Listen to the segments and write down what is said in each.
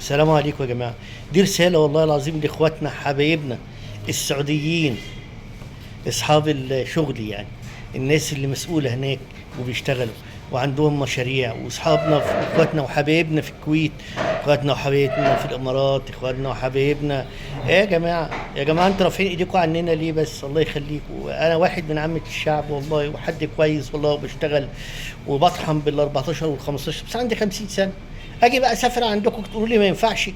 السلام عليكم يا جماعة. دي رسالة والله العظيم لإخواتنا حبايبنا السعوديين، أصحاب الشغل يعني، الناس اللي مسؤولة هناك وبيشتغلوا وعندهم مشاريع، وأصحابنا إخواتنا وحبايبنا في الكويت، إخواتنا وحبايبنا في الإمارات، إخواتنا وحبايبنا. إيه يا جماعة، يا جماعة أنتوا رافعين إيديكم عننا ليه بس؟ الله يخليكم. أنا واحد من عامة الشعب والله، وحد كويس والله، وبشتغل وبطحن بال 14 وال 15، بس عندي 50 سنة. أجي بقى أسافر عندكم تقولوا لي ما ينفعش؟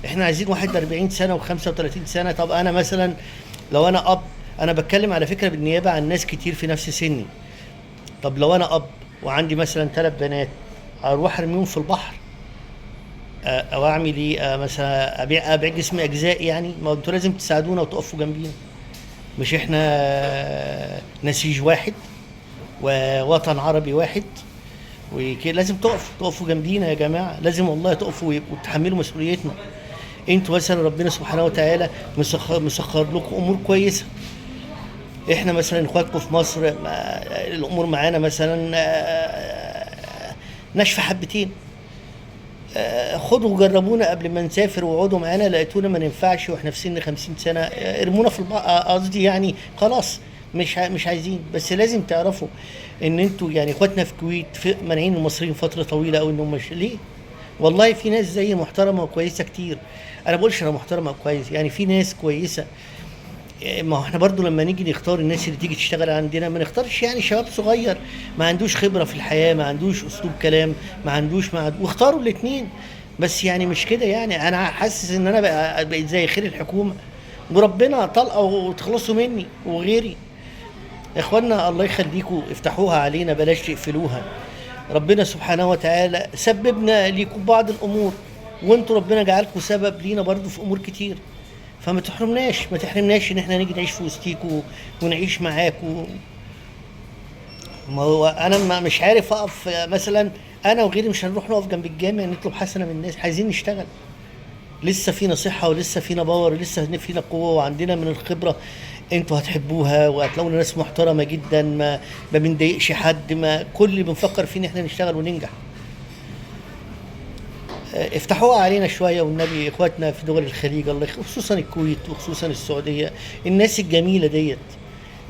احنا عايزين واحد 40 سنه و35 سنه. طب انا مثلا لو انا اب، انا بتكلم على فكره بالنيابه عن ناس كتير في نفس سني. طب لو انا اب وعندي مثلا 3 بنات، اروح ارميهم في البحر؟ او اعمل ايه؟ مثلا ابيع جسمي اجزاء يعني؟ ما انتوا لازم تساعدونا وتقفوا جنبينا. مش احنا نسيج واحد ووطن عربي واحد؟ وكده لازم تقفوا جنبينا يا جماعه، لازم والله تقفوا وتحملوا مسؤوليتنا. انتوا مثلا ربنا سبحانه وتعالى مسخر لكم امور كويسه. احنا مثلا اخواتكم في مصر الامور معانا مثلا ناشفه حبتين. خدوا وجربونا قبل ما نسافر واقعدوا معانا، لقيتونا ما ننفعش واحنا في سن 50 سنه، ارمونا في قصدي يعني خلاص. مش عايزين. بس لازم تعرفوا ان انتوا يعني اخواتنا في الكويت مانعين المصريين فتره طويله قوي انهم مش ليه. والله في ناس زي محترمه وكويسه كتير. انا بقولش انا محترمه وكويس، يعني في ناس كويسه. ما هو احنا برضو لما نيجي نختار الناس اللي تيجي تشتغل عندنا ما نختارش يعني شباب صغير ما عندوش خبرة في الحياة، ما عندوش اسلوب كلام، ما عندوش واختاروا الاتنين. بس يعني مش كده يعني. انا حاسس ان انا بقيت زي خير الحكومة، وربنا طلقة وتخلصوا مني وغيري. يا اخوانا الله يخليكم، افتحوها علينا بلاش تقفلوها. ربنا سبحانه وتعالى سببنا ليكم بعض الامور، وانتوا ربنا جعلكم سبب لينا برضو في امور كتير. فما تحرمناش، ما تحرمناش ان احنا نيجي نعيش في وسطيكوا ونعيش معاكوا. ما هو انا ما مش عارف اقف مثلا، انا وغيري مش هنروح نقف جنب الجامع نطلب حسنه من الناس؟ عايزين نشتغل، لسه فينا صحه ولسه فينا باور ولسه فينا قوه وعندنا من الخبره. انتوا هتحبوها وهتلاقونا ناس محترمه جدا، ما بنضايقش حد، ما كل اللي بنفكر فيه ان احنا نشتغل وننجح. افتحوها علينا شويه والنبي، اخواتنا في دول الخليج الله خصوصا الكويت وخصوصا السعوديه، الناس الجميله ديت،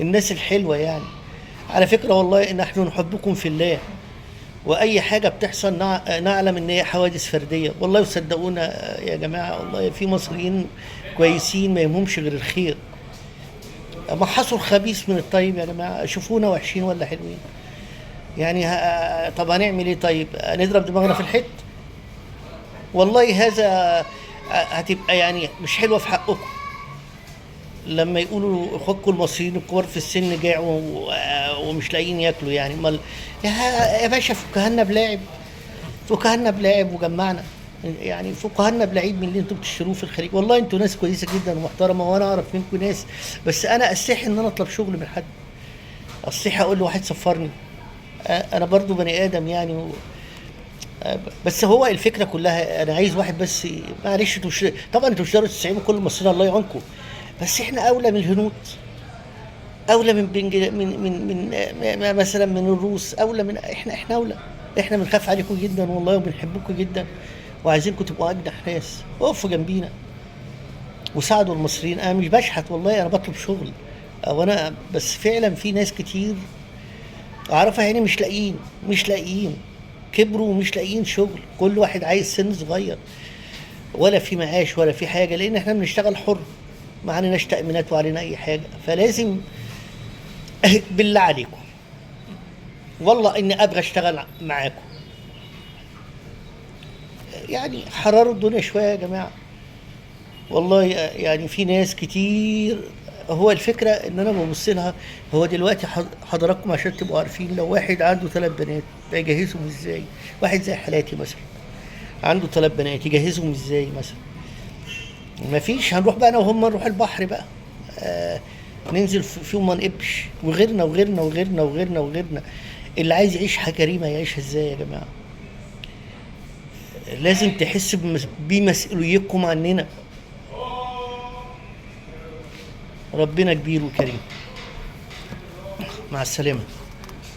الناس الحلوه يعني. على فكره والله نحن نحبكم في الله، واي حاجه بتحصل نعلم ان هي حوادث فرديه والله. وصدقونا يا جماعه والله في مصريين كويسين ما يهمهمش غير الخير. ما حصل خبيث من الطيب يا جماعه، شوفونا وحشين ولا حلوين يعني. طب هنعمل ايه؟ طيب نضرب دماغنا في الحيط؟ والله هذا هتبقى يعني مش حلوه في حقكم لما يقولوا اخواتكم المصريين الكبار في السن جاعوا ومش لاقيين ياكلوا يعني. امال يا باشا فكهنا بلاعب، فكهنا بلاعب وجمعنا يعني، فكهنا بلعيب من اللي انتوا بتشتروه في الخليج. والله انتوا ناس كويسه جدا ومحترمه، وانا اعرف منكم ناس، بس انا استحي ان انا اطلب شغل من حد، استحي اقول لواحد سفرني. انا برضو بني ادم يعني بس هو الفكره كلها انا عايز واحد بس. معلش انتوا طبعا انتوا مش تقدروا تستعينوا كل المصريين الله يعينكم، بس احنا اولى من الهنود، اولى من مثلا من الروس، اولى من احنا اولى. احنا بنخاف عليكم جدا والله وبنحبكم جدا وعايزينكم تبقوا اجدع ناس. وقفوا جنبينا وساعدوا المصريين. انا مش بشحت والله، انا بطلب شغل او انا بس فعلا في ناس كتير اعرفها يعني مش لاقيين كبروا ومش لاقيين شغل. كل واحد عايز سن صغير، ولا في معاش ولا في حاجه، لان احنا بنشتغل حر، ما عليناش تامينات وعلينا اي حاجه. فلازم بالله عليكم والله اني ابغى اشتغل معاكم يعني. حرروا الدنيا شويه يا جماعه والله. يعني في ناس كتير، هو الفكره ان انا ببص لها. هو دلوقتي حضراتكم عشان تبقوا عارفين، لو واحد عنده 3 بنات ده يجهزهم ازاي؟ واحد زي حالاتي مثلا عنده 3 بنات يجهزهم ازاي مثلا؟ ما فيش. هنروح بقى انا وهم نروح البحر بقى، ننزل فيهم ما نقبش، وغيرنا. اللي عايز يعيش حياه كريمه يعيشها ازاي يا جماعه؟ لازم تحس بمسؤوليتكم عننا. ربنا كبير وكريم. مع السلامه.